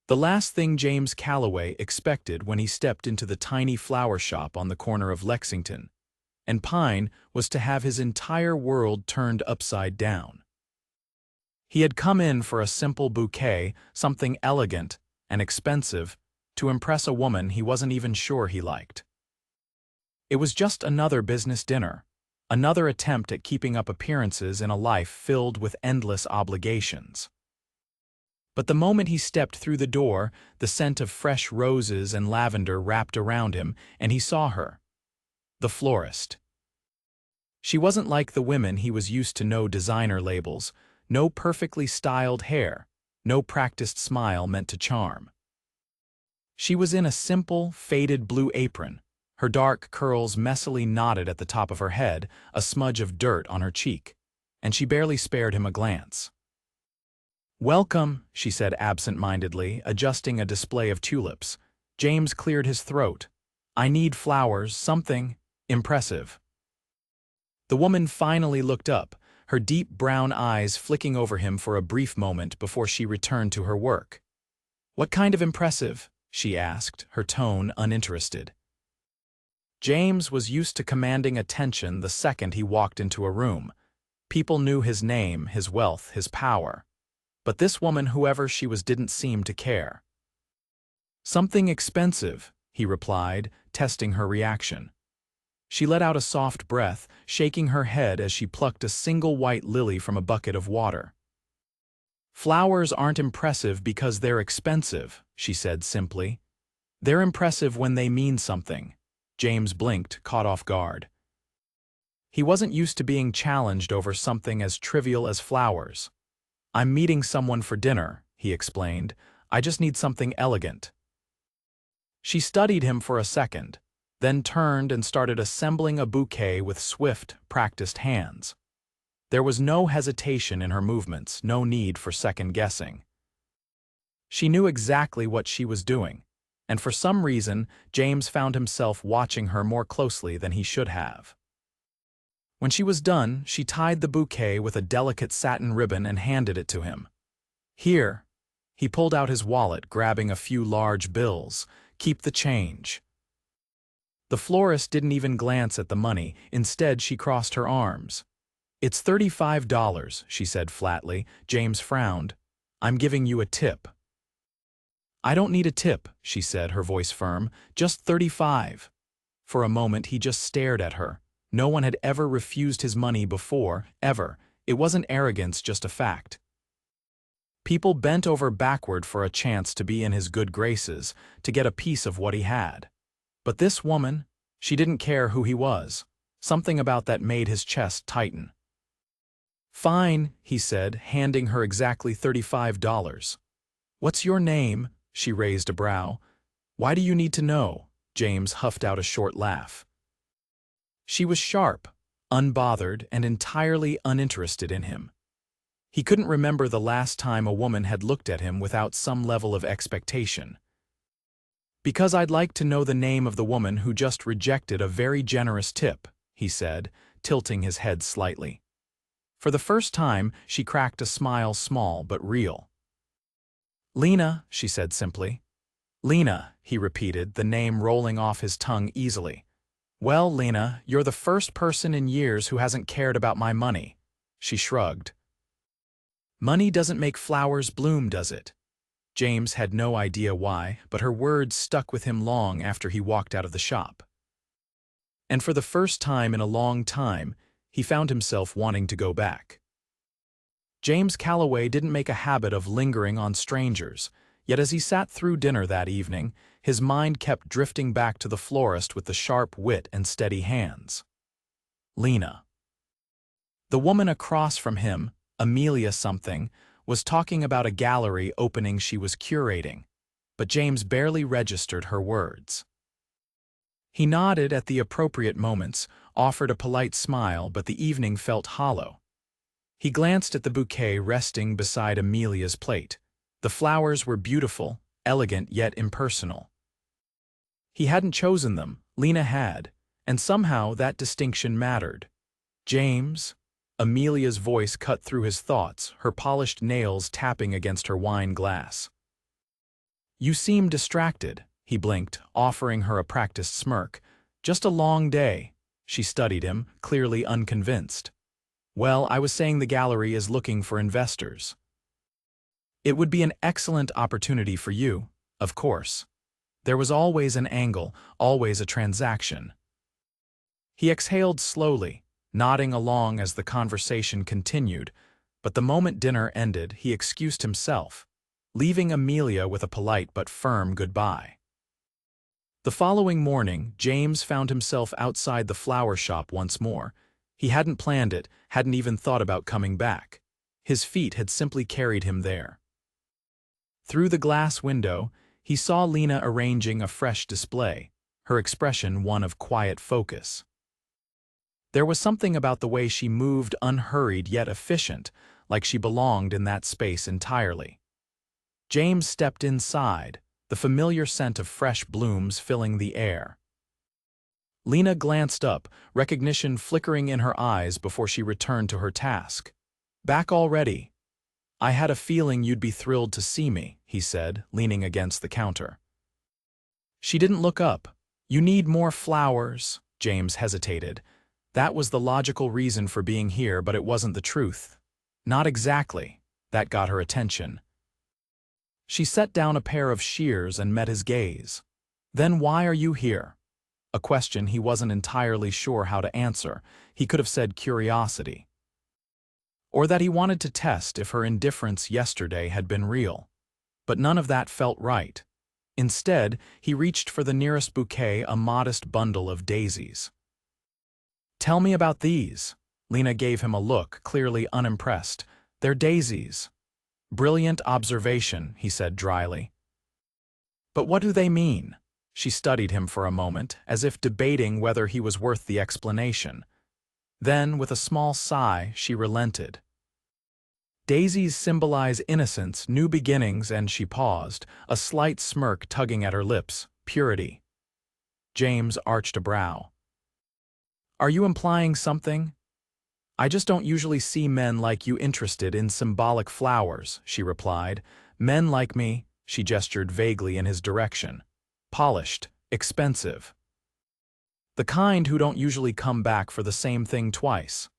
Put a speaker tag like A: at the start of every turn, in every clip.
A: The last thing James Calloway expected when he stepped into the tiny flower shop on the corner of Lexington and Pine was to have his entire world turned upside down. He had come in for a simple bouquet, something elegant and expensive, to impress a woman he wasn't even sure he liked. It was just another business dinner, another attempt at keeping up appearances in a life filled with endless obligations. But the moment he stepped through the door, the scent of fresh roses and lavender wrapped around him, and he saw her. The florist. She wasn't like the women he was used to. No designer labels, no perfectly styled hair, no practiced smile meant to charm. She was in a simple, faded blue apron, her dark curls messily knotted at the top of her head, a smudge of dirt on her cheek, and she barely spared him a glance. "Welcome," she said absent-mindedly, adjusting a display of tulips. James cleared his throat. "I need flowers, something impressive." The woman finally looked up, her deep brown eyes flicking over him for a brief moment before she returned to her work. "What kind of impressive?" she asked, her tone uninterested. James was used to commanding attention the second he walked into a room. People knew his name, his wealth, his power. But this woman, whoever she was, didn't seem to care. "Something expensive," he replied, testing her reaction. She let out a soft breath, shaking her head as she plucked a single white lily from a bucket of water. "Flowers aren't impressive because they're expensive," she said simply. "They're impressive when they mean something." James blinked, caught off guard. He wasn't used to being challenged over something as trivial as flowers. "I'm meeting someone for dinner," he explained. "I just need something elegant." She studied him for a second, then turned and started assembling a bouquet with swift, practiced hands. There was no hesitation in her movements, no need for second-guessing. She knew exactly what she was doing, and for some reason, James found himself watching her more closely than he should have. When she was done, she tied the bouquet with a delicate satin ribbon and handed it to him. "Here." He pulled out his wallet, grabbing a few large bills. "Keep the change." The florist didn't even glance at the money. Instead, she crossed her arms. "It's $35, she said flatly. James frowned. "I'm giving you a tip." "I don't need a tip," she said, her voice firm. "Just 35. For a moment, he just stared at her. No one had ever refused his money before, ever. It wasn't arrogance, just a fact. People bent over backward for a chance to be in his good graces, to get a piece of what he had. But this woman, she didn't care who he was. Something about that made his chest tighten. "Fine," he said, handing her exactly $35. "What's your name?" She raised a brow. "Why do you need to know?" James huffed out a short laugh. She was sharp, unbothered, and entirely uninterested in him. He couldn't remember the last time a woman had looked at him without some level of expectation. "Because I'd like to know the name of the woman who just rejected a very generous tip," he said, tilting his head slightly. For the first time, she cracked a smile, small but real. "Lena," she said simply. "Lena," he repeated, the name rolling off his tongue easily. "Well, Lena, you're the first person in years who hasn't cared about my money." She shrugged. "Money doesn't make flowers bloom, does it?" James had no idea why, but her words stuck with him long after he walked out of the shop. And for the first time in a long time, he found himself wanting to go back. James Calloway didn't make a habit of lingering on strangers, yet as he sat through dinner that evening, his mind kept drifting back to the florist with the sharp wit and steady hands. Lena. The woman across from him, Amelia something, was talking about a gallery opening she was curating, but James barely registered her words. He nodded at the appropriate moments, offered a polite smile, but the evening felt hollow. He glanced at the bouquet resting beside Amelia's plate. The flowers were beautiful, elegant yet impersonal. He hadn't chosen them, Lena had, and somehow that distinction mattered. "James?" Amelia's voice cut through his thoughts, her polished nails tapping against her wine glass. You seem distracted, he blinked, offering her a practiced smirk. Just a long day. She studied him, clearly unconvinced. Well, I was saying the gallery is looking for investors. It would be an excellent opportunity for you, of course. There was always an angle, always a transaction. He exhaled slowly, nodding along as the conversation continued, but the moment dinner ended, he excused himself, leaving Amelia with a polite but firm goodbye. The following morning, James found himself outside the flower shop once more. He hadn't planned it, hadn't even thought about coming back. His feet had simply carried him there. Through the glass window, he saw Lena arranging a fresh display, her expression one of quiet focus. There was something about the way she moved, unhurried yet efficient, like she belonged in that space entirely. James stepped inside, the familiar scent of fresh blooms filling the air. Lena glanced up, recognition flickering in her eyes before she returned to her task. "Back already? I had a feeling you'd be thrilled to see me," he said, leaning against the counter. She didn't look up. "You need more flowers," James hesitated. That was the logical reason for being here, but it wasn't the truth. Not exactly. That got her attention. She set down a pair of shears and met his gaze. "Then why are you here?" A question he wasn't entirely sure how to answer. He could have said curiosity. Or that he wanted to test if her indifference yesterday had been real. But none of that felt right. Instead, he reached for the nearest bouquet, a modest bundle of daisies. "Tell me about these." Lena gave him a look, clearly unimpressed. "They're daisies." "Brilliant observation," he said dryly. "But what do they mean?" She studied him for a moment, as if debating whether he was worth the explanation. Then, with a small sigh, she relented. "Daisies symbolize innocence, new beginnings," and she paused, a slight smirk tugging at her lips. "Purity." James arched a brow. "Are you implying something?" "I just don't usually see men like you interested in symbolic flowers," she replied. "Men like me," she gestured vaguely in his direction. "Polished, expensive. The kind who don't usually come back for the same thing twice."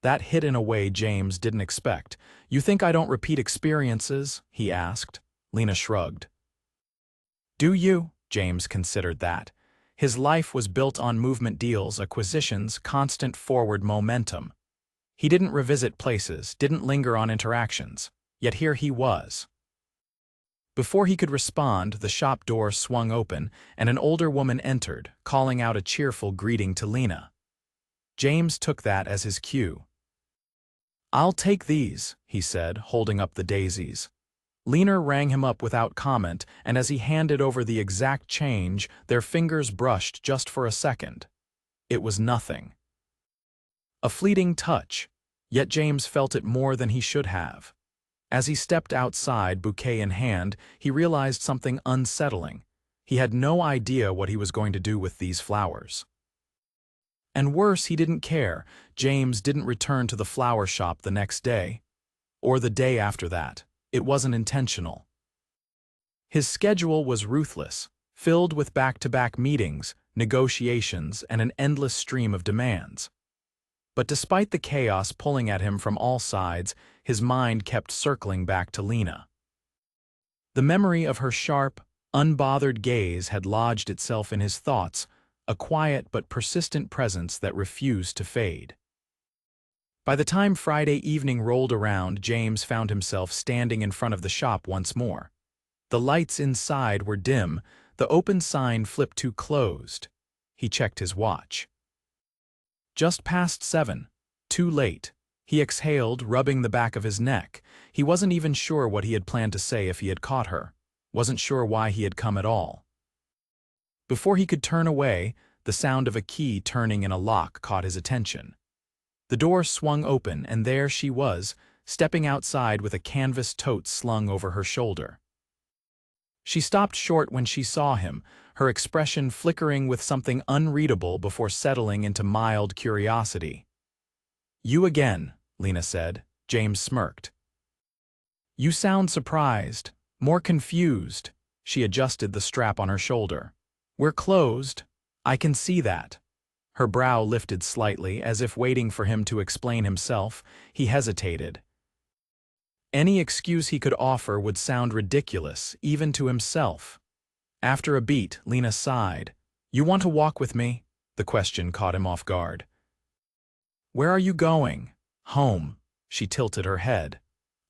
A: That hit in a way James didn't expect. "You think I don't repeat experiences?" he asked. Lena shrugged. "Do you?" James considered that. His life was built on movement deals, acquisitions, constant forward momentum. He didn't revisit places, didn't linger on interactions. Yet here he was. Before he could respond, the shop door swung open, and an older woman entered, calling out a cheerful greeting to Lena. James took that as his cue. "I'll take these," he said, holding up the daisies. Lena rang him up without comment, and as he handed over the exact change, their fingers brushed just for a second. It was nothing. A fleeting touch, yet James felt it more than he should have. As he stepped outside, bouquet in hand, he realized something unsettling. He had no idea what he was going to do with these flowers. And worse, he didn't care. James didn't return to the flower shop the next day, or the day after that. It wasn't intentional. His schedule was ruthless, filled with back-to-back meetings, negotiations, and an endless stream of demands. But despite the chaos pulling at him from all sides, his mind kept circling back to Lena. The memory of her sharp, unbothered gaze had lodged itself in his thoughts, a quiet but persistent presence that refused to fade. By the time Friday evening rolled around, James found himself standing in front of the shop once more. The lights inside were dim, the open sign flipped to closed. He checked his watch. Just past 7. Too late. He exhaled, rubbing the back of his neck. He wasn't even sure what he had planned to say if he had caught her. Wasn't sure why he had come at all. Before he could turn away, the sound of a key turning in a lock caught his attention. The door swung open, and there she was, stepping outside with a canvas tote slung over her shoulder. She stopped short when she saw him, her expression flickering with something unreadable before settling into mild curiosity. "You again," Lena said. James smirked. "You sound surprised, more confused." She adjusted the strap on her shoulder. "We're closed. I can see that." Her brow lifted slightly, as if waiting for him to explain himself. He hesitated. Any excuse he could offer would sound ridiculous, even to himself. After a beat, Lena sighed. "You want to walk with me?" The question caught him off guard. "Where are you going?" "Home." She tilted her head.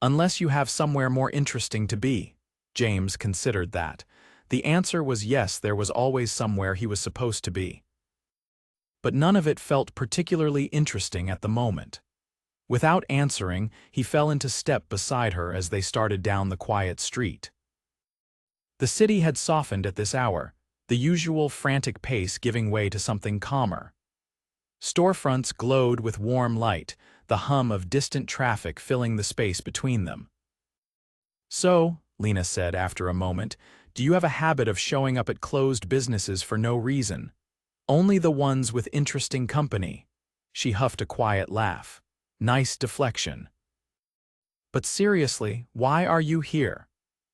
A: "Unless you have somewhere more interesting to be." James considered that. The answer was yes, there was always somewhere he was supposed to be. But none of it felt particularly interesting at the moment. Without answering, he fell into step beside her as they started down the quiet street. The city had softened at this hour, the usual frantic pace giving way to something calmer. Storefronts glowed with warm light, the hum of distant traffic filling the space between them. "So," Lena said after a moment, "do you have a habit of showing up at closed businesses for no reason? Only the ones with interesting company." She huffed a quiet laugh. Nice deflection. "But seriously, why are you here?"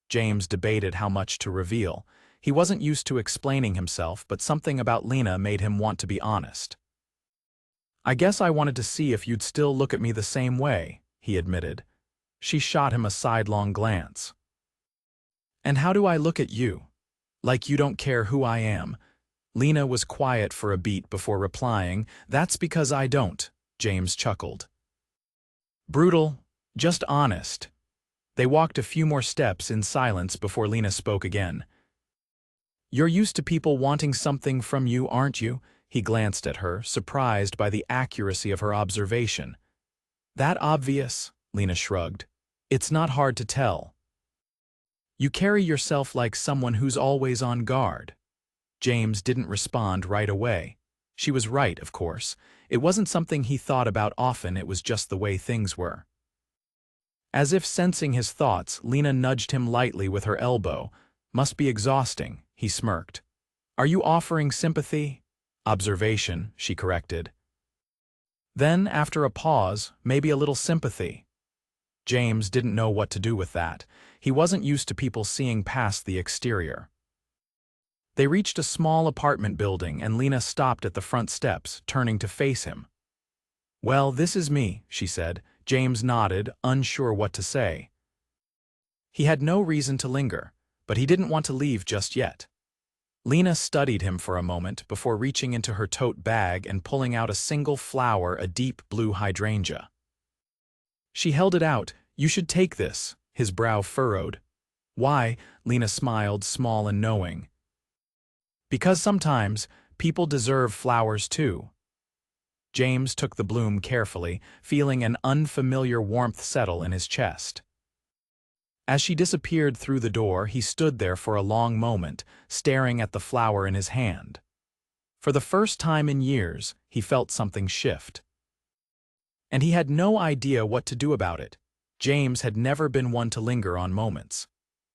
A: James debated how much to reveal. He wasn't used to explaining himself, but something about Lena made him want to be honest. "I guess I wanted to see if you'd still look at me the same way," he admitted. She shot him a sidelong glance. "And how do I look at you? Like you don't care who I am?" Lena was quiet for a beat before replying. "That's because I don't," James chuckled. "Brutal, just honest." They walked a few more steps in silence before Lena spoke again. "You're used to people wanting something from you, aren't you?" He glanced at her, surprised by the accuracy of her observation. "That obvious?" Lena shrugged. "It's not hard to tell. You carry yourself like someone who's always on guard." James didn't respond right away. She was right, of course. It wasn't something he thought about often, it was just the way things were. As if sensing his thoughts, Lena nudged him lightly with her elbow. "Must be exhausting," he smirked. "Are you offering sympathy?" "Observation," she corrected. Then, after a pause, "Maybe a little sympathy." James didn't know what to do with that. He wasn't used to people seeing past the exterior. They reached a small apartment building, and Lena stopped at the front steps, turning to face him. "Well, this is me," she said. James nodded, unsure what to say. He had no reason to linger, but he didn't want to leave just yet. Lena studied him for a moment before reaching into her tote bag and pulling out a single flower, a deep blue hydrangea. She held it out. "You should take this." His brow furrowed. "Why?" Lena smiled, small and knowing. "Because sometimes people deserve flowers too." James took the bloom carefully, feeling an unfamiliar warmth settle in his chest. As she disappeared through the door, he stood there for a long moment, staring at the flower in his hand. For the first time in years, he felt something shift. And he had no idea what to do about it. James had never been one to linger on moments.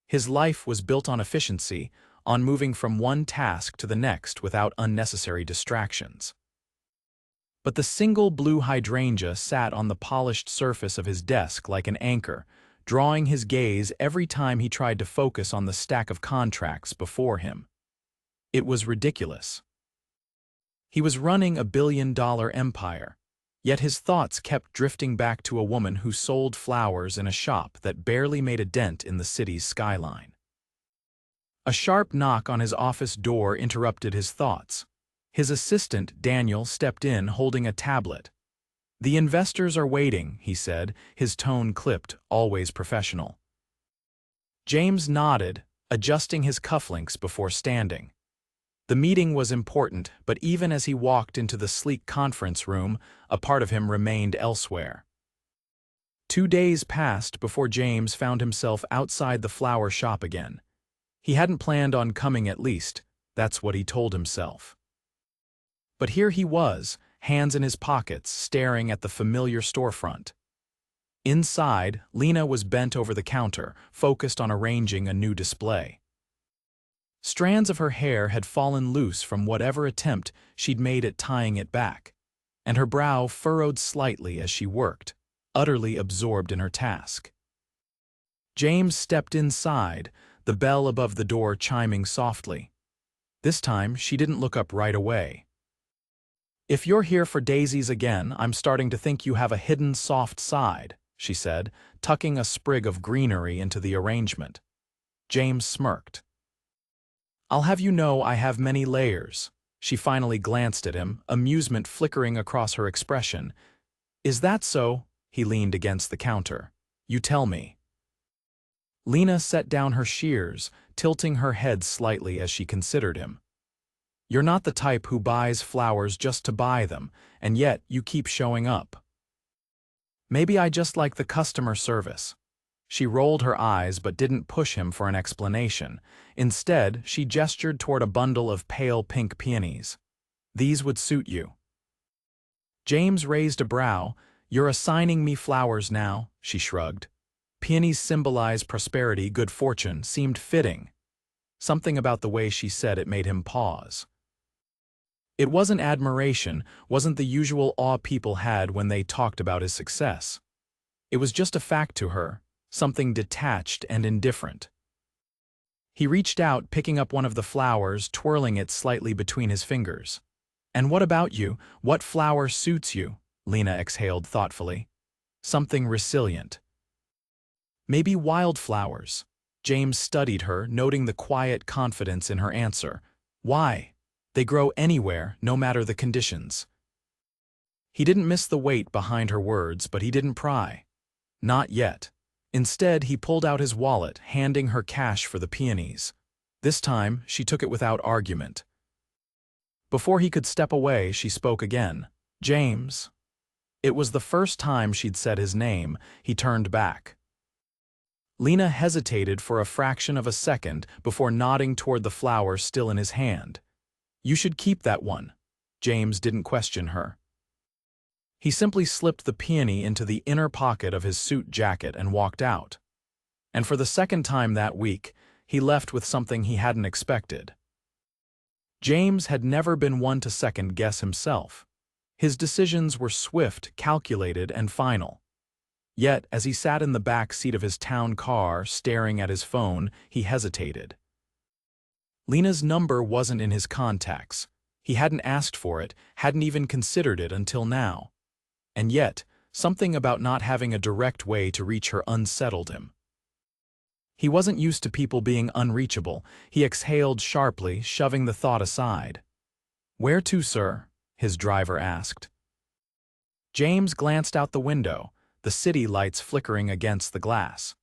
A: His life was built on efficiency, on moving from one task to the next without unnecessary distractions. But the single blue hydrangea sat on the polished surface of his desk like an anchor, drawing his gaze every time he tried to focus on the stack of contracts before him. It was ridiculous. He was running a billion-dollar empire, yet his thoughts kept drifting back to a woman who sold flowers in a shop that barely made a dent in the city's skyline. A sharp knock on his office door interrupted his thoughts. His assistant, Daniel, stepped in holding a tablet. "The investors are waiting," he said, his tone clipped, always professional. James nodded, adjusting his cufflinks before standing. The meeting was important, but even as he walked into the sleek conference room, a part of him remained elsewhere. 2 days passed before James found himself outside the flower shop again. He hadn't planned on coming, at least. That's what he told himself. But here he was, hands in his pockets, staring at the familiar storefront. Inside, Lena was bent over the counter, focused on arranging a new display. Strands of her hair had fallen loose from whatever attempt she'd made at tying it back, and her brow furrowed slightly as she worked, utterly absorbed in her task. James stepped inside, the bell above the door chiming softly. This time, she didn't look up right away. "If you're here for daisies again, I'm starting to think you have a hidden soft side," she said, tucking a sprig of greenery into the arrangement. James smirked. "I'll have you know I have many layers." She finally glanced at him, amusement flickering across her expression. "Is that so?" He leaned against the counter. "You tell me." Lena set down her shears, tilting her head slightly as she considered him. "You're not the type who buys flowers just to buy them, and yet you keep showing up." "Maybe I just like the customer service." She rolled her eyes but didn't push him for an explanation. Instead, she gestured toward a bundle of pale pink peonies. "These would suit you." James raised a brow. "You're assigning me flowers now," she shrugged. Peonies symbolize prosperity, good fortune, seemed fitting. Something about the way she said it made him pause. It wasn't admiration, wasn't the usual awe people had when they talked about his success. It was just a fact to her, something detached and indifferent. He reached out, picking up one of the flowers, twirling it slightly between his fingers. "And what about you? What flower suits you?" Lena exhaled thoughtfully. "Something resilient." "Maybe wildflowers." James studied her, noting the quiet confidence in her answer. "Why? They grow anywhere, no matter the conditions." He didn't miss the weight behind her words, but he didn't pry. Not yet. Instead, he pulled out his wallet, handing her cash for the peonies. This time, she took it without argument. Before he could step away, she spoke again. "James." It was the first time she'd said his name. He turned back. Lena hesitated for a fraction of a second before nodding toward the flower still in his hand. "You should keep that one." James didn't question her. He simply slipped the peony into the inner pocket of his suit jacket and walked out. And for the second time that week, he left with something he hadn't expected. James had never been one to second-guess himself. His decisions were swift, calculated, and final. Yet, as he sat in the back seat of his town car, staring at his phone, he hesitated. Lena's number wasn't in his contacts. He hadn't asked for it, hadn't even considered it until now. And yet, something about not having a direct way to reach her unsettled him. He wasn't used to people being unreachable. He exhaled sharply, shoving the thought aside. "Where to, sir?" his driver asked. James glanced out the window, the city lights flickering against the glass.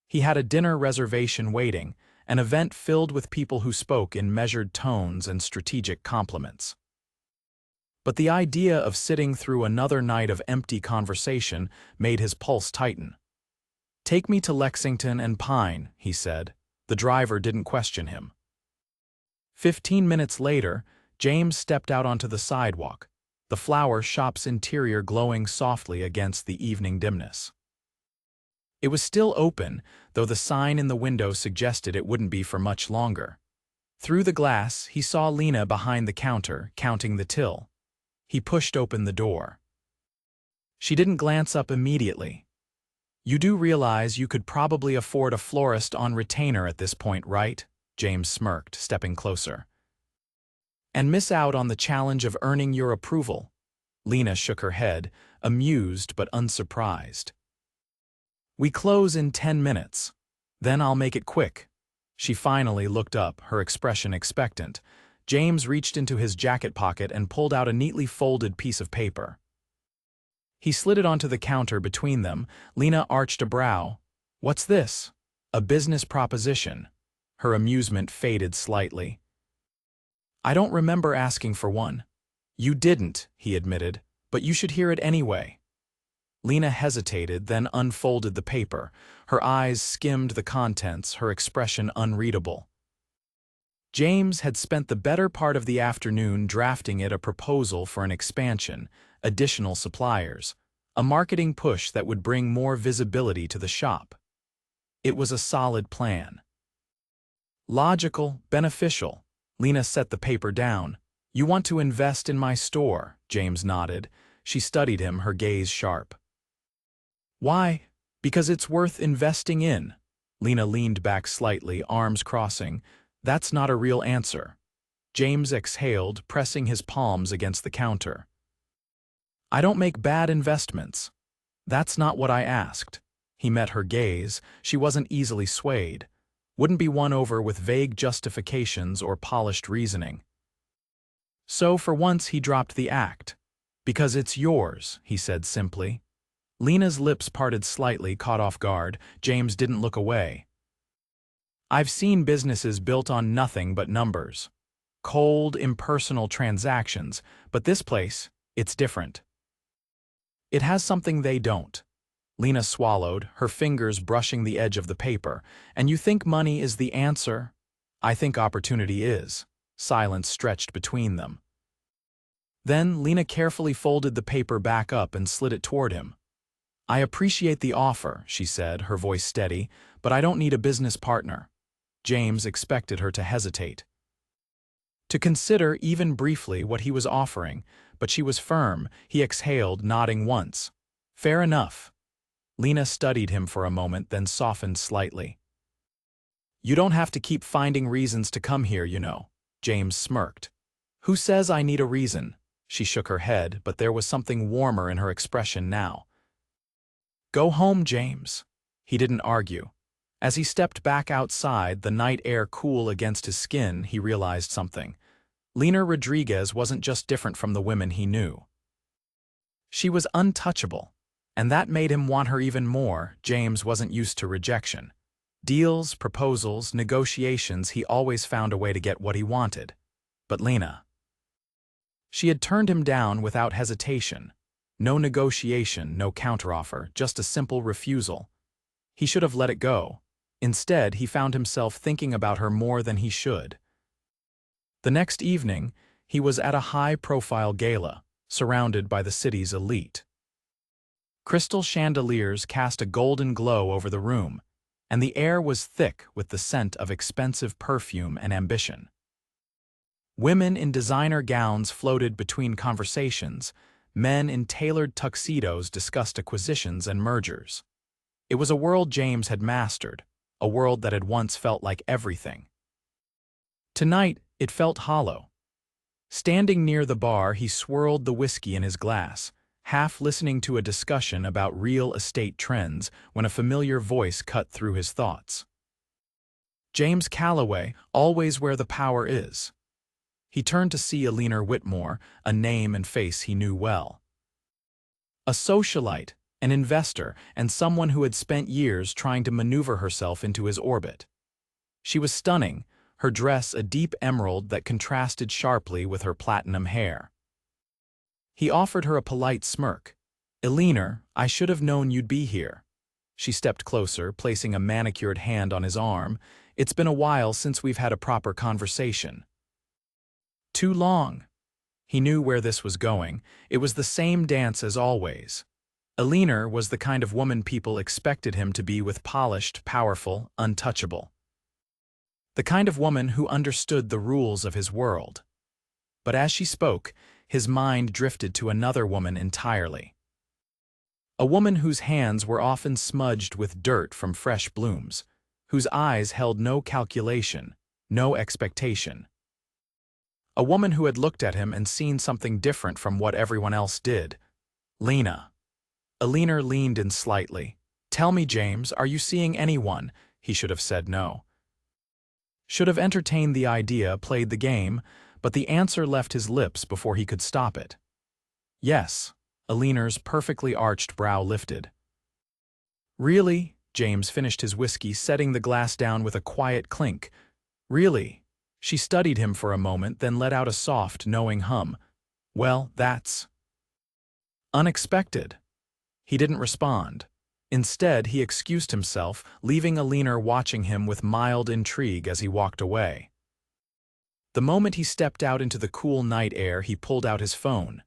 A: He had a dinner reservation waiting, an event filled with people who spoke in measured tones and strategic compliments. But the idea of sitting through another night of empty conversation made his pulse tighten. "Take me to Lexington and Pine," he said. The driver didn't question him. 15 minutes later, James stepped out onto the sidewalk, the flower shop's interior glowing softly against the evening dimness. It was still open, though the sign in the window suggested it wouldn't be for much longer. Through the glass, he saw Lena behind the counter, counting the till. He pushed open the door. She didn't glance up immediately. "You do realize you could probably afford a florist on retainer at this point, right?" James smirked, stepping closer. "And miss out on the challenge of earning your approval." Lena shook her head, amused but unsurprised. "We close in 10 minutes. Then I'll make it quick." She finally looked up, her expression expectant. James reached into his jacket pocket and pulled out a neatly folded piece of paper. He slid it onto the counter between them. Lena arched a brow. "What's this?" "A business proposition." Her amusement faded slightly. "I don't remember asking for one." "You didn't," he admitted, "but you should hear it anyway." Lena hesitated, then unfolded the paper. Her eyes skimmed the contents, her expression unreadable. James had spent the better part of the afternoon drafting it a proposal for an expansion, additional suppliers, a marketing push that would bring more visibility to the shop. It was a solid plan. Logical, beneficial. Lena set the paper down. "You want to invest in my store," James nodded. She studied him, her gaze sharp. "Why?" "Because it's worth investing in." Lena leaned back slightly, arms crossing. That's not a real answer. James exhaled, pressing his palms against the counter. I don't make bad investments. That's not what I asked. He met her gaze. She wasn't easily swayed. Wouldn't be won over with vague justifications or polished reasoning. So for once he dropped the act. Because it's yours, he said simply. Lena's lips parted slightly, caught off guard. James didn't look away. I've seen businesses built on nothing but numbers. Cold, impersonal transactions, but this place, it's different. It has something they don't. Lena swallowed, her fingers brushing the edge of the paper. And you think money is the answer? I think opportunity is. Silence stretched between them. Then Lena carefully folded the paper back up and slid it toward him. I appreciate the offer, she said, her voice steady, but I don't need a business partner. James expected her to hesitate. To consider, even briefly, what he was offering, but she was firm. He exhaled, nodding once. Fair enough. Lena studied him for a moment, then softened slightly. You don't have to keep finding reasons to come here, you know. James smirked. Who says I need a reason? She shook her head, but there was something warmer in her expression now. Go home, James. He didn't argue. As he stepped back outside, the night air cool against his skin, he realized something. Lena Rodriguez wasn't just different from the women he knew. She was untouchable, and that made him want her even more. James wasn't used to rejection. Deals, proposals, negotiations, he always found a way to get what he wanted. But Lena. She had turned him down without hesitation. No negotiation, no counteroffer, just a simple refusal. He should have let it go. Instead, he found himself thinking about her more than he should. The next evening, he was at a high-profile gala, surrounded by the city's elite. Crystal chandeliers cast a golden glow over the room, and the air was thick with the scent of expensive perfume and ambition. Women in designer gowns floated between conversations. Men in tailored tuxedos discussed acquisitions and mergers. It was a world James had mastered, a world that had once felt like everything. Tonight, it felt hollow. Standing near the bar, he swirled the whiskey in his glass, half listening to a discussion about real estate trends when a familiar voice cut through his thoughts. James Calloway, always where the power is. He turned to see Lena Whitmore, a name and face he knew well. A socialite, an investor, and someone who had spent years trying to maneuver herself into his orbit. She was stunning, her dress a deep emerald that contrasted sharply with her platinum hair. He offered her a polite smirk. Lena, I should have known you'd be here. She stepped closer, placing a manicured hand on his arm. It's been a while since we've had a proper conversation. Too long. He knew where this was going. It was the same dance as always. Lena was the kind of woman people expected him to be, with polished, powerful, untouchable. The kind of woman who understood the rules of his world. But as she spoke, his mind drifted to another woman entirely. A woman whose hands were often smudged with dirt from fresh blooms, whose eyes held no calculation, no expectation. A woman who had looked at him and seen something different from what everyone else did. Lena. Lena leaned in slightly. Tell me, James, are you seeing anyone? He should have said no. Should have entertained the idea, played the game, but the answer left his lips before he could stop it. Yes. Lena's perfectly arched brow lifted. Really? James finished his whiskey, setting the glass down with a quiet clink. Really? She studied him for a moment, then let out a soft, knowing hum. Well, that's unexpected. He didn't respond. Instead, he excused himself, leaving Lena watching him with mild intrigue as he walked away. The moment he stepped out into the cool night air, he pulled out his phone.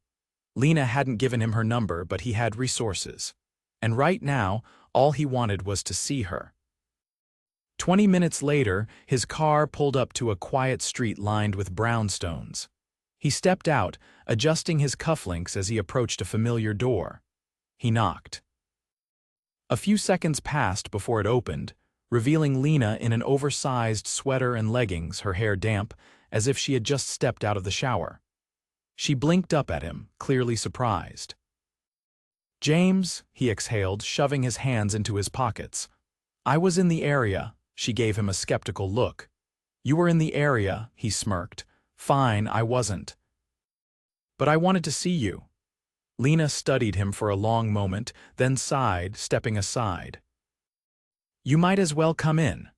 A: Lena hadn't given him her number, but he had resources. And right now, all he wanted was to see her. 20 minutes later, his car pulled up to a quiet street lined with brownstones. He stepped out, adjusting his cufflinks as he approached a familiar door. He knocked. A few seconds passed before it opened, revealing Lena in an oversized sweater and leggings, her hair damp, as if she had just stepped out of the shower. She blinked up at him, clearly surprised. "James," he exhaled, shoving his hands into his pockets. "I was in the area." She gave him a skeptical look. "You were in the area," he smirked. "Fine, I wasn't. But I wanted to see you." Lena studied him for a long moment, then sighed, stepping aside. "You might as well come in."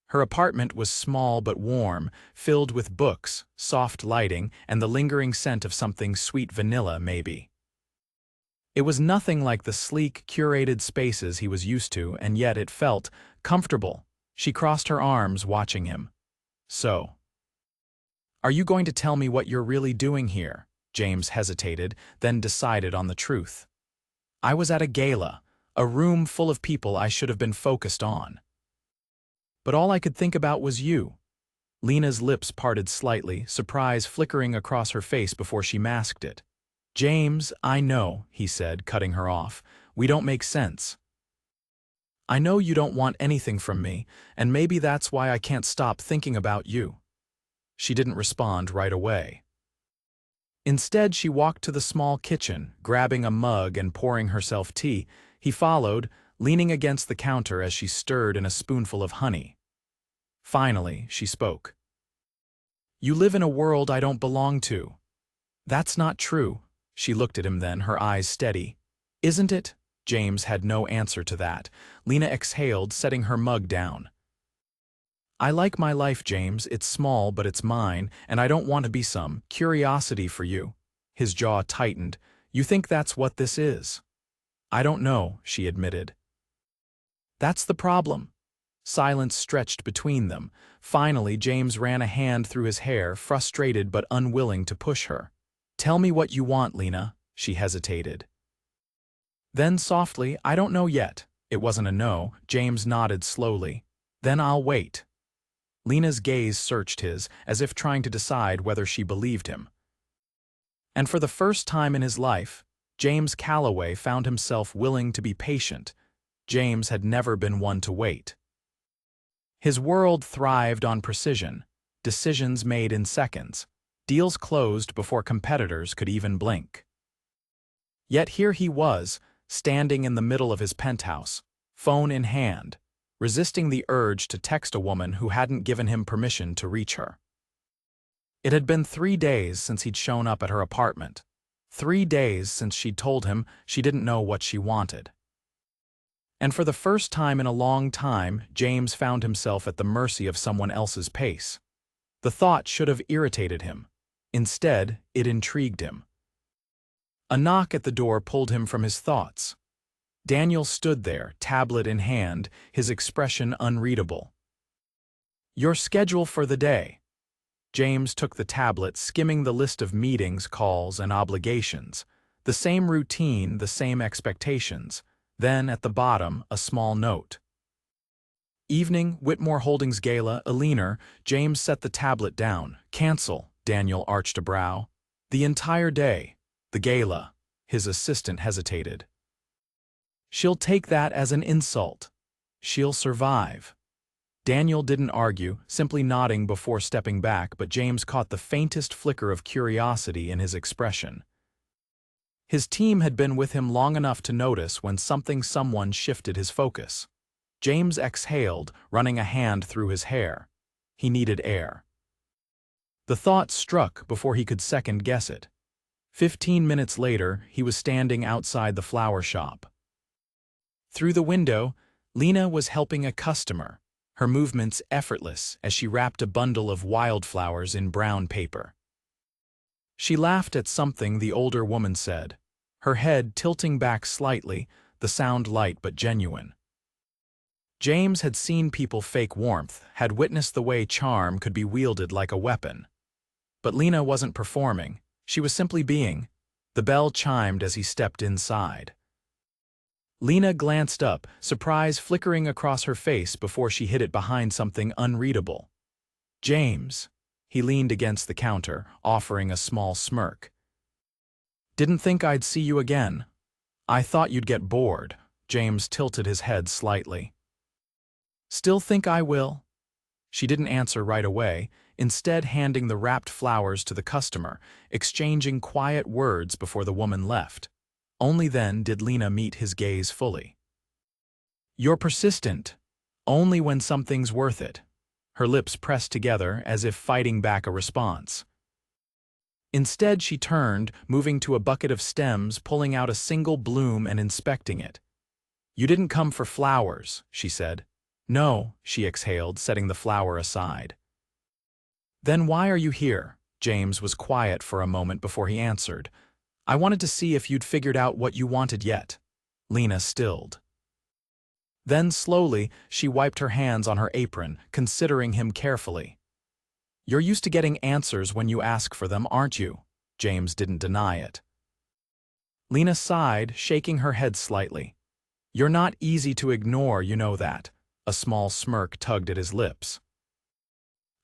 A: Her apartment was small but warm, filled with books, soft lighting, and the lingering scent of something sweet vanilla, maybe. It was nothing like the sleek, curated spaces he was used to, and yet it felt comfortable. She crossed her arms, watching him. "So, are you going to tell me what you're really doing here?" James hesitated, then decided on the truth. "I was at a gala, a room full of people I should have been focused on. But all I could think about was you." Lena's lips parted slightly, surprise flickering across her face before she masked it. "James, I know," he said, cutting her off. "We don't make sense. I know you don't want anything from me, and maybe that's why I can't stop thinking about you." She didn't respond right away. Instead, she walked to the small kitchen, grabbing a mug and pouring herself tea. He followed, leaning against the counter as she stirred in a spoonful of honey. Finally, she spoke. "You live in a world I don't belong to." "That's not true." She looked at him then, her eyes steady. "Isn't it?" James had no answer to that. Lena exhaled, setting her mug down. "I like my life, James. It's small, but it's mine, and I don't want to be some curiosity for you." His jaw tightened. "You think that's what this is?" "I don't know," she admitted. "That's the problem." Silence stretched between them. Finally, James ran a hand through his hair, frustrated but unwilling to push her. "Tell me what you want, Lena." She hesitated. Then softly, "I don't know yet." It wasn't a no. James nodded slowly. "Then I'll wait." Lena's gaze searched his, as if trying to decide whether she believed him. And for the first time in his life, James Calloway found himself willing to be patient. James had never been one to wait. His world thrived on precision, decisions made in seconds, deals closed before competitors could even blink. Yet here he was, standing in the middle of his penthouse, phone in hand, resisting the urge to text a woman who hadn't given him permission to reach her. It had been 3 days since he'd shown up at her apartment. 3 days since she'd told him she didn't know what she wanted. And for the first time in a long time, James found himself at the mercy of someone else's pace. The thought should have irritated him. Instead, it intrigued him. A knock at the door pulled him from his thoughts. Daniel stood there, tablet in hand, his expression unreadable. "Your schedule for the day." James took the tablet, skimming the list of meetings, calls, and obligations. The same routine, the same expectations. Then, at the bottom, a small note. "Evening, Whitmore Holdings Gala, Lena." James set the tablet down. "Cancel." Daniel arched a brow. "The entire day." "The gala." His assistant hesitated. "She'll take that as an insult." "She'll survive." Daniel didn't argue, simply nodding before stepping back, but James caught the faintest flicker of curiosity in his expression. His team had been with him long enough to notice when someone shifted his focus. James exhaled, running a hand through his hair. He needed air. The thought struck before he could second-guess it. 15 minutes later, he was standing outside the flower shop. Through the window, Lena was helping a customer, her movements effortless as she wrapped a bundle of wildflowers in brown paper. She laughed at something the older woman said, her head tilting back slightly, the sound light but genuine. James had seen people fake warmth, had witnessed the way charm could be wielded like a weapon. But Lena wasn't performing, she was simply being. The bell chimed as he stepped inside. Lena glanced up, surprise flickering across her face before she hid it behind something unreadable. "James." He leaned against the counter, offering a small smirk. "Didn't think I'd see you again. I thought you'd get bored." James tilted his head slightly. Still think I will? She didn't answer right away, instead handing the wrapped flowers to the customer, exchanging quiet words before the woman left. Only then did Lena meet his gaze fully. You're persistent. Only when something's worth it. Her lips pressed together as if fighting back a response. Instead, she turned, moving to a bucket of stems, pulling out a single bloom and inspecting it. You didn't come for flowers, she said. No, she exhaled, setting the flower aside. Then why are you here? James was quiet for a moment before he answered. I wanted to see if you'd figured out what you wanted yet. Lena stilled. Then slowly, she wiped her hands on her apron, considering him carefully. You're used to getting answers when you ask for them, aren't you? James didn't deny it. Lena sighed, shaking her head slightly. You're not easy to ignore, you know that. A small smirk tugged at his lips.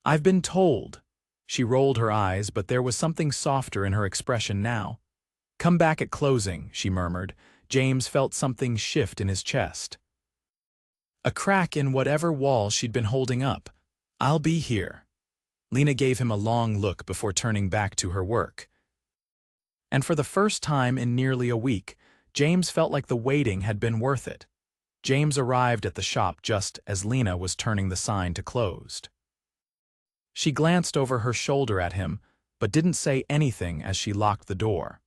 A: I've been told. She rolled her eyes, but there was something softer in her expression now. Come back at closing, she murmured. James felt something shift in his chest. A crack in whatever wall she'd been holding up. I'll be here. Lena gave him a long look before turning back to her work. And for the first time in nearly a week, James felt like the waiting had been worth it. James arrived at the shop just as Lena was turning the sign to closed. She glanced over her shoulder at him, but didn't say anything as she locked the door.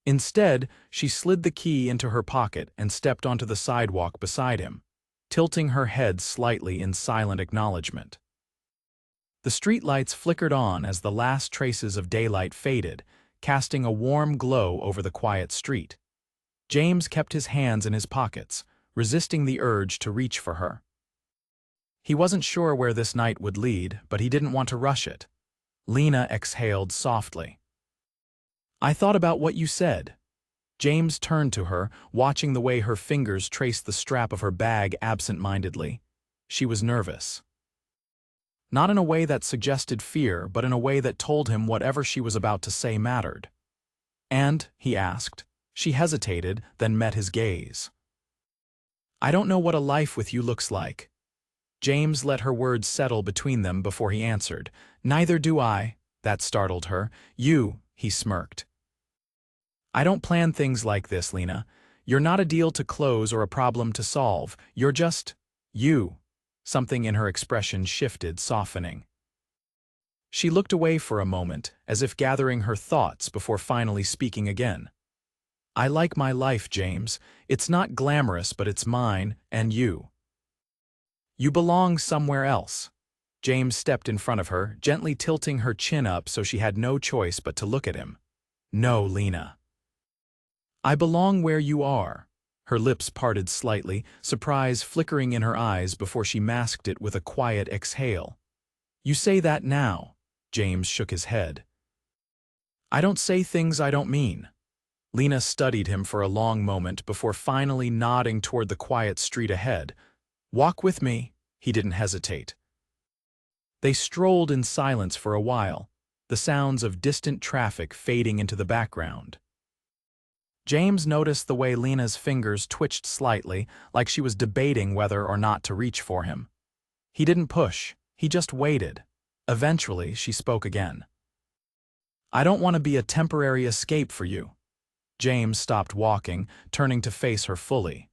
A: Instead, she slid the key into her pocket and stepped onto the sidewalk beside him, tilting her head slightly in silent acknowledgement. The streetlights flickered on as the last traces of daylight faded, casting a warm glow over the quiet street. James kept his hands in his pockets, resisting the urge to reach for her. He wasn't sure where this night would lead, but he didn't want to rush it. Lena exhaled softly. I thought about what you said. James turned to her, watching the way her fingers traced the strap of her bag absent-mindedly. She was nervous. Not in a way that suggested fear, but in a way that told him whatever she was about to say mattered. And, he asked. She hesitated, then met his gaze. I don't know what a life with you looks like. James let her words settle between them before he answered. Neither do I. That startled her. You, he smirked. I don't plan things like this, Lena. You're not a deal to close or a problem to solve. You're just you. Something in her expression shifted, softening. She looked away for a moment, as if gathering her thoughts before finally speaking again. I like my life, James. It's not glamorous, but it's mine and you. You belong somewhere else. James stepped in front of her, gently tilting her chin up so she had no choice but to look at him. No, Lena. I belong where you are. Her lips parted slightly, surprise flickering in her eyes before she masked it with a quiet exhale. You say that now. James shook his head. I don't say things I don't mean. Lena studied him for a long moment before finally nodding toward the quiet street ahead. Walk with me. He didn't hesitate. They strolled in silence for a while, the sounds of distant traffic fading into the background. James noticed the way Lena's fingers twitched slightly, like she was debating whether or not to reach for him. He didn't push, he just waited. Eventually, she spoke again. I don't want to be a temporary escape for you. James stopped walking, turning to face her fully.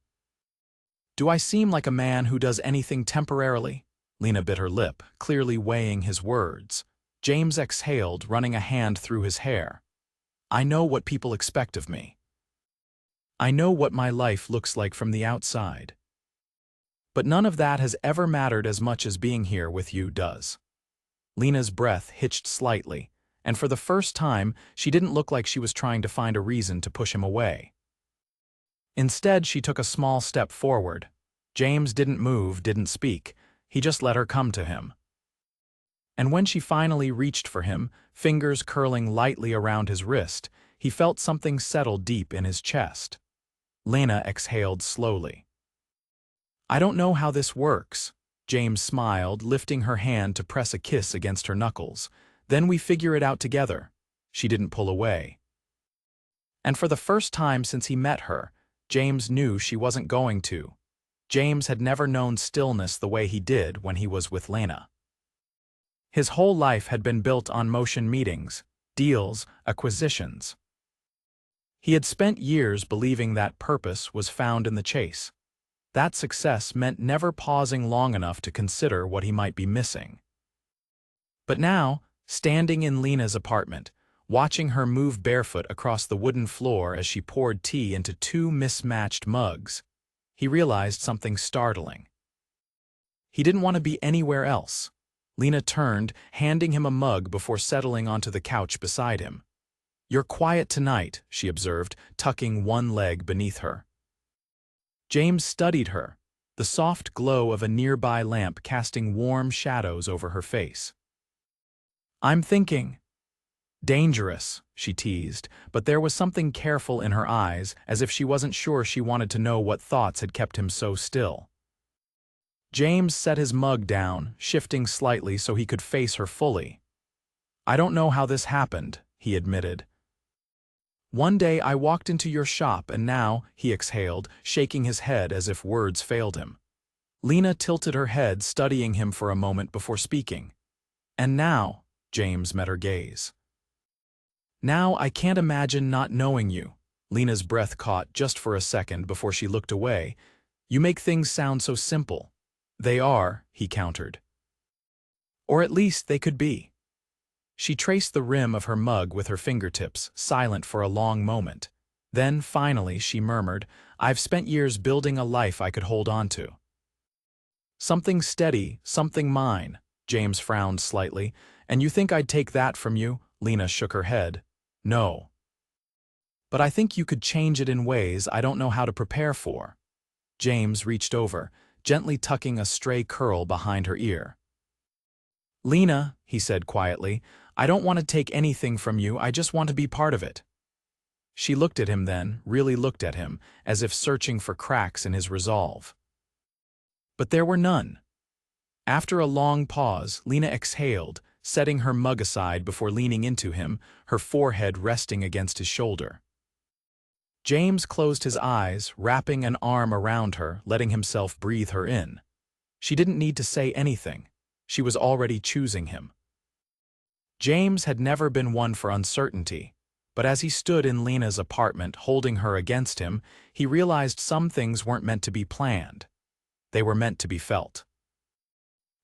A: Do I seem like a man who does anything temporarily? Lena bit her lip, clearly weighing his words. James exhaled, running a hand through his hair. I know what people expect of me. I know what my life looks like from the outside. But none of that has ever mattered as much as being here with you does. Lena's breath hitched slightly, and for the first time, she didn't look like she was trying to find a reason to push him away. Instead, she took a small step forward. James didn't move, didn't speak. He just let her come to him. And when she finally reached for him, fingers curling lightly around his wrist, he felt something settle deep in his chest. Lena exhaled slowly. I don't know how this works. James smiled, lifting her hand to press a kiss against her knuckles. Then we figure it out together. She didn't pull away. And for the first time since he met her, James knew she wasn't going to. James had never known stillness the way he did when he was with Lena. His whole life had been built on motion meetings, deals, acquisitions. He had spent years believing that purpose was found in the chase. That success meant never pausing long enough to consider what he might be missing. But now, standing in Lena's apartment, watching her move barefoot across the wooden floor as she poured tea into two mismatched mugs, he realized something startling. He didn't want to be anywhere else. Lena turned, handing him a mug before settling onto the couch beside him. "You're quiet tonight," she observed, tucking one leg beneath her. James studied her, the soft glow of a nearby lamp casting warm shadows over her face. "I'm thinking." "Dangerous," she teased, but there was something careful in her eyes, as if she wasn't sure she wanted to know what thoughts had kept him so still. James set his mug down, shifting slightly so he could face her fully. "I don't know how this happened," he admitted. "One day I walked into your shop and now," he exhaled, shaking his head as if words failed him. Lena tilted her head, studying him for a moment before speaking. "And now," James met her gaze. "Now I can't imagine not knowing you." Lena's breath caught just for a second before she looked away. "You make things sound so simple." "They are," he countered. "Or at least they could be." She traced the rim of her mug with her fingertips, silent for a long moment. Then, finally, she murmured, "I've spent years building a life I could hold on to." "Something steady, something mine." James frowned slightly. "And you think I'd take that from you?" Lena shook her head. "No. But I think you could change it in ways I don't know how to prepare for." James reached over, gently tucking a stray curl behind her ear. "Lena," he said quietly, "I don't want to take anything from you, I just want to be part of it." She looked at him then, really looked at him, as if searching for cracks in his resolve. But there were none. After a long pause, Lena exhaled, setting her mug aside before leaning into him, her forehead resting against his shoulder. James closed his eyes, wrapping an arm around her, letting himself breathe her in. She didn't need to say anything. She was already choosing him. James had never been one for uncertainty, but as he stood in Lena's apartment holding her against him, he realized some things weren't meant to be planned. They were meant to be felt.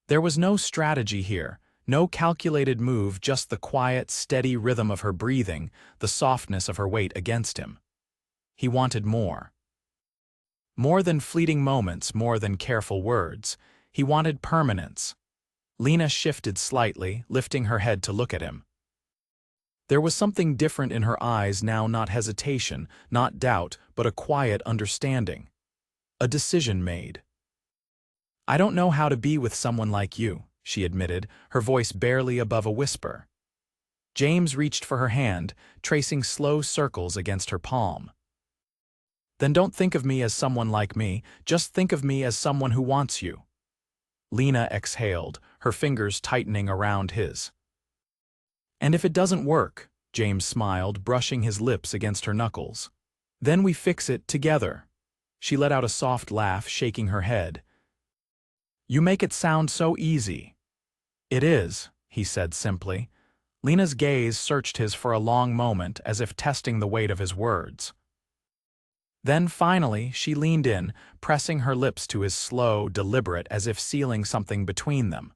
A: There was no strategy here, no calculated move, just the quiet, steady rhythm of her breathing, the softness of her weight against him. He wanted more. More than fleeting moments, more than careful words. He wanted permanence. Lena shifted slightly, lifting her head to look at him. There was something different in her eyes now, not hesitation, not doubt, but a quiet understanding. A decision made. "I don't know how to be with someone like you," she admitted, her voice barely above a whisper. James reached for her hand, tracing slow circles against her palm. "Then don't think of me as someone like me, just think of me as someone who wants you." Lena exhaled, her fingers tightening around his. "And if it doesn't work," James smiled, brushing his lips against her knuckles, "then we fix it together." She let out a soft laugh, shaking her head. "You make it sound so easy." "It is," he said simply. Lena's gaze searched his for a long moment, as if testing the weight of his words. Then finally, she leaned in, pressing her lips to his, slow, deliberate, as if sealing something between them.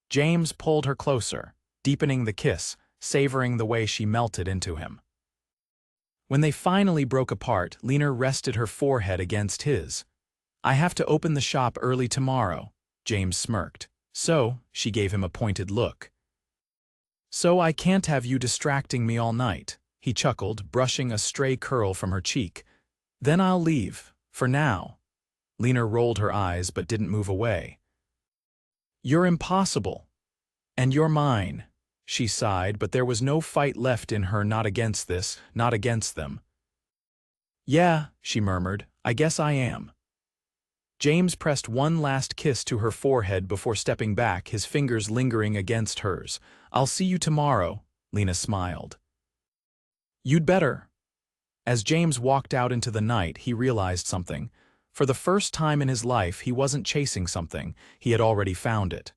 A: James pulled her closer, deepening the kiss, savoring the way she melted into him. When they finally broke apart, Lena rested her forehead against his. "I have to open the shop early tomorrow," James smirked. "So," she gave him a pointed look. "So I can't have you distracting me all night," he chuckled, brushing a stray curl from her cheek. "Then I'll leave, for now." Lena rolled her eyes but didn't move away. "You're impossible. And you're mine." She sighed, but there was no fight left in her, not against this, not against them. "Yeah," she murmured, "I guess I am." James pressed one last kiss to her forehead before stepping back, his fingers lingering against hers. "I'll see you tomorrow," Lena smiled. "You'd better." As James walked out into the night, he realized something. For the first time in his life, he wasn't chasing something, he had already found it.